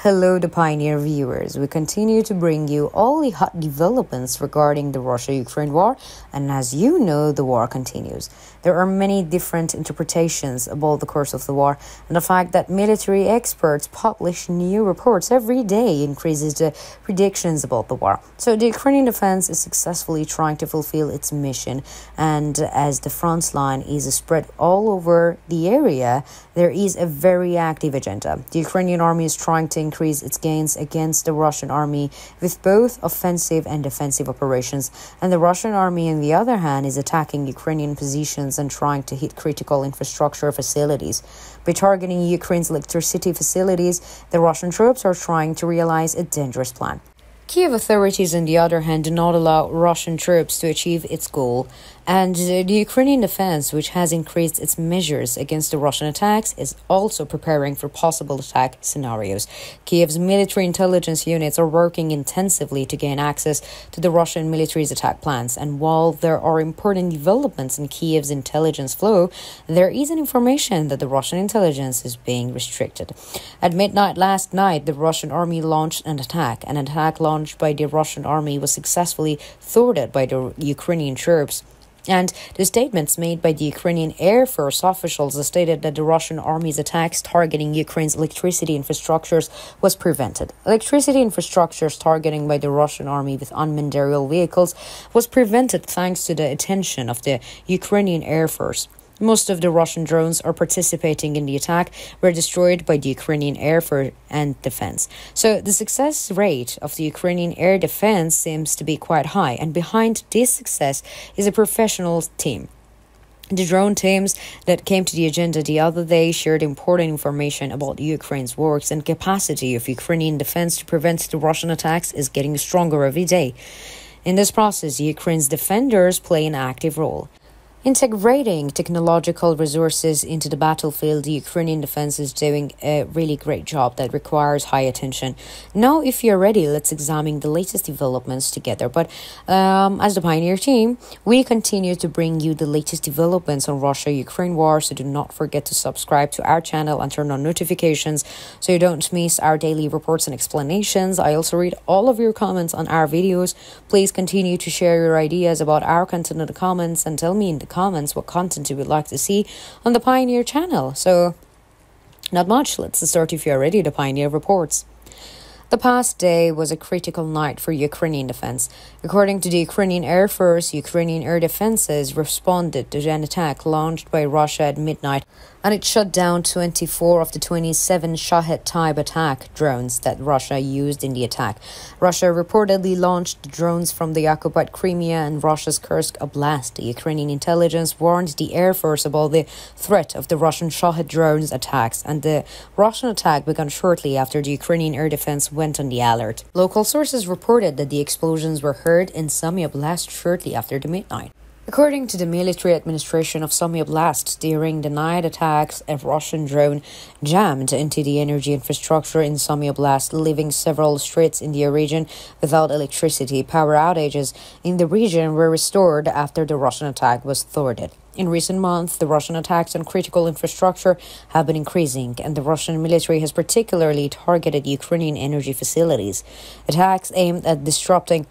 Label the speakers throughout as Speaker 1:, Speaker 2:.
Speaker 1: Hello, the Pioneer viewers. We continue to bring you all the hot developments regarding the Russia-Ukraine war, and as you know, the war continues. There are many different interpretations about the course of the war, and the fact that military experts publish new reports every day increases the predictions about the war. So the Ukrainian defense is successfully trying to fulfill its mission, and as the front line is spread all over the area, there is a very active agenda. The Ukrainian army is trying to increase its gains against the Russian army with both offensive and defensive operations, and the Russian army, on the other hand, is attacking Ukrainian positions and trying to hit critical infrastructure facilities. By targeting Ukraine's electricity facilities, the Russian troops are trying to realize a dangerous plan. Kiev authorities, on the other hand, do not allow Russian troops to achieve its goal, and the Ukrainian defense, which has increased its measures against the Russian attacks, is also preparing for possible attack scenarios. Kiev's military intelligence units are working intensively to gain access to the Russian military's attack plans, and while there are important developments in Kiev's intelligence flow, there is an information that the Russian intelligence is being restricted. At midnight last night, the Russian army launched an attack. An attack launched by the Russian army was successfully thwarted by the Ukrainian troops. And the statements made by the Ukrainian Air Force officials stated that the Russian army's attacks targeting Ukraine's electricity infrastructures was prevented. Electricity infrastructures targeting by the Russian army with unmanned aerial vehicles was prevented thanks to the attention of the Ukrainian Air Force. Most of the Russian drones are participating in the attack were destroyed by the Ukrainian Air Force and Defense. So the success rate of the Ukrainian air defense seems to be quite high, and behind this success is a professional team. The drone teams that came to the agenda the other day shared important information about Ukraine's works, and capacity of Ukrainian defense to prevent the Russian attacks is getting stronger every day. In this process, Ukraine's defenders play an active role. Integrating technological resources into the battlefield, the Ukrainian defense is doing a really great job that requires high attention. Now, if you're ready, let's examine the latest developments together. But as the Pioneer team, we continue to bring you the latest developments on Russia-Ukraine war, so do not forget to subscribe to our channel and turn on notifications so you don't miss our daily reports and explanations. I also read all of your comments on our videos. Please continue to share your ideas about our content in the comments and tell me in the comments what content you would like to see on the Pioneer channel. So, not much. Let's start if you're ready. The Pioneer reports. The past day was a critical night for Ukrainian defense. According to the Ukrainian Air Force, Ukrainian air defenses responded to an attack launched by Russia at midnight, and it shut down 24 of the 27 Shahed-type attack drones that Russia used in the attack. Russia reportedly launched the drones from the occupied Crimea and Russia's Kursk Oblast. The Ukrainian intelligence warned the Air Force about the threat of the Russian Shahed drones attacks, and the Russian attack began shortly after the Ukrainian air defense went on the alert. Local sources reported that the explosions were heard in Sumy Oblast shortly after the midnight. According to the military administration of Sumy Oblast, during the night attacks, a Russian drone jammed into the energy infrastructure in Sumy Oblast, leaving several streets in the region without electricity. Power outages in the region were restored after the Russian attack was thwarted. In recent months, the Russian attacks on critical infrastructure have been increasing, and the Russian military has particularly targeted Ukrainian energy facilities. Attacks aimed at disrupting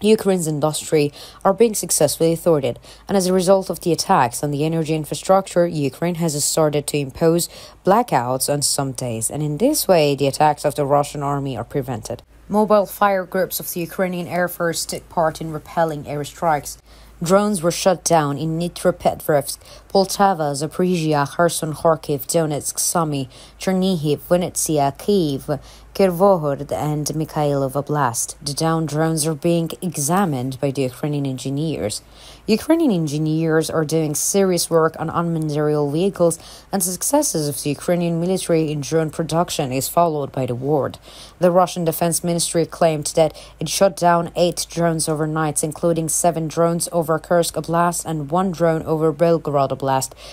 Speaker 1: Ukraine's industry are being successfully thwarted, and as a result of the attacks on the energy infrastructure, Ukraine has started to impose blackouts on some days, and in this way, the attacks of the Russian army are prevented. Mobile fire groups of the Ukrainian Air Force took part in repelling airstrikes. Drones were shot down in Dnipropetrovsk, Poltava, Zaporizhia, Kherson, Kharkiv, Donetsk, Sumy, Chernihiv, Vinnytsia, Kiev, Kirovohrad, and Mikhailov Oblast. The downed drones are being examined by the Ukrainian engineers. Ukrainian engineers are doing serious work on unmanned aerial vehicles, and the successes of the Ukrainian military in drone production is followed by the world. The Russian Defense Ministry claimed that it shot down 8 drones overnight, including 7 drones over Kursk Oblast and 1 drone over Belgorod Oblast.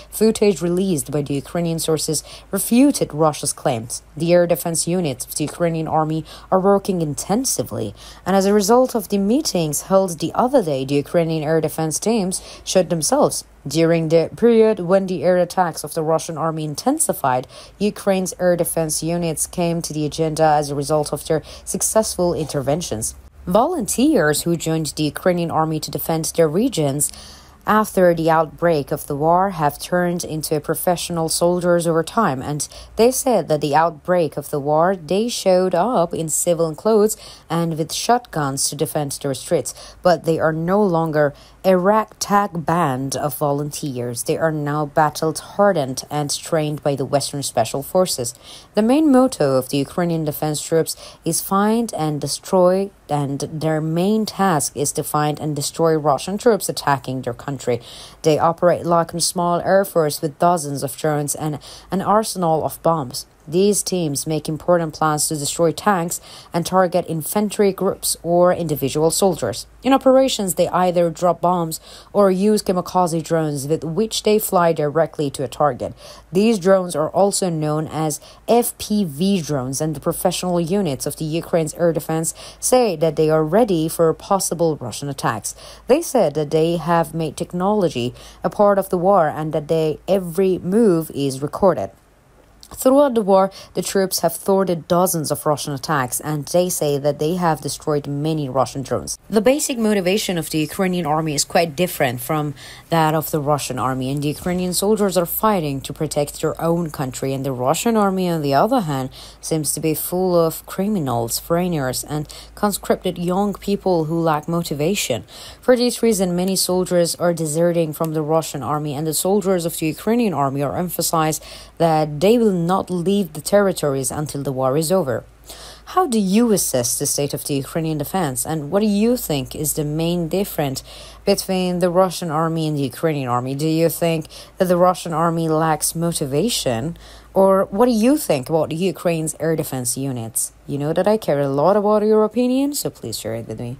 Speaker 1: Footage released by the Ukrainian sources refuted Russia's claims. The air defense units of the Ukrainian army are working intensively, and as a result of the meetings held the other day, the Ukrainian air defense teams showed themselves During the period when the air attacks of the Russian army intensified, Ukraine's air defense units came to the agenda as a result of their successful interventions. Volunteers who joined the Ukrainian army to defend their regions after the outbreak of the war have turned into professional soldiers over time, and they said that the outbreak of the war they showed up in civilian clothes and with shotguns to defend their streets, but they are no longer a ragtag band of volunteers. They are now battle-hardened and trained by the Western Special Forces. The main motto of the Ukrainian defense troops is find and destroy, and their main task is to find and destroy Russian troops attacking their country. They operate like a small air force with dozens of drones and an arsenal of bombs. These teams make important plans to destroy tanks and target infantry groups or individual soldiers. In operations, they either drop bombs or use kamikaze drones with which they fly directly to a target. These drones are also known as FPV drones, and the professional units of the Ukraine's air defense say that they are ready for possible Russian attacks. They said that they have made technology a part of the war and that every move is recorded. Throughout the war, the troops have thwarted dozens of Russian attacks, and they say that they have destroyed many Russian drones. The basic motivation of the Ukrainian army is quite different from that of the Russian army, and the Ukrainian soldiers are fighting to protect their own country, and the Russian army, on the other hand, seems to be full of criminals, foreigners, and conscripted young people who lack motivation. For this reason, many soldiers are deserting from the Russian army, and the soldiers of the Ukrainian army are emphasized that they will not leave the territories until the war is over. How do you assess the state of the Ukrainian defense, and what do you think is the main difference between the Russian army and the Ukrainian army? Do you think that the Russian army lacks motivation, or what do you think about the Ukraine's air defense units? You know that I care a lot about your opinion, so please share it with me.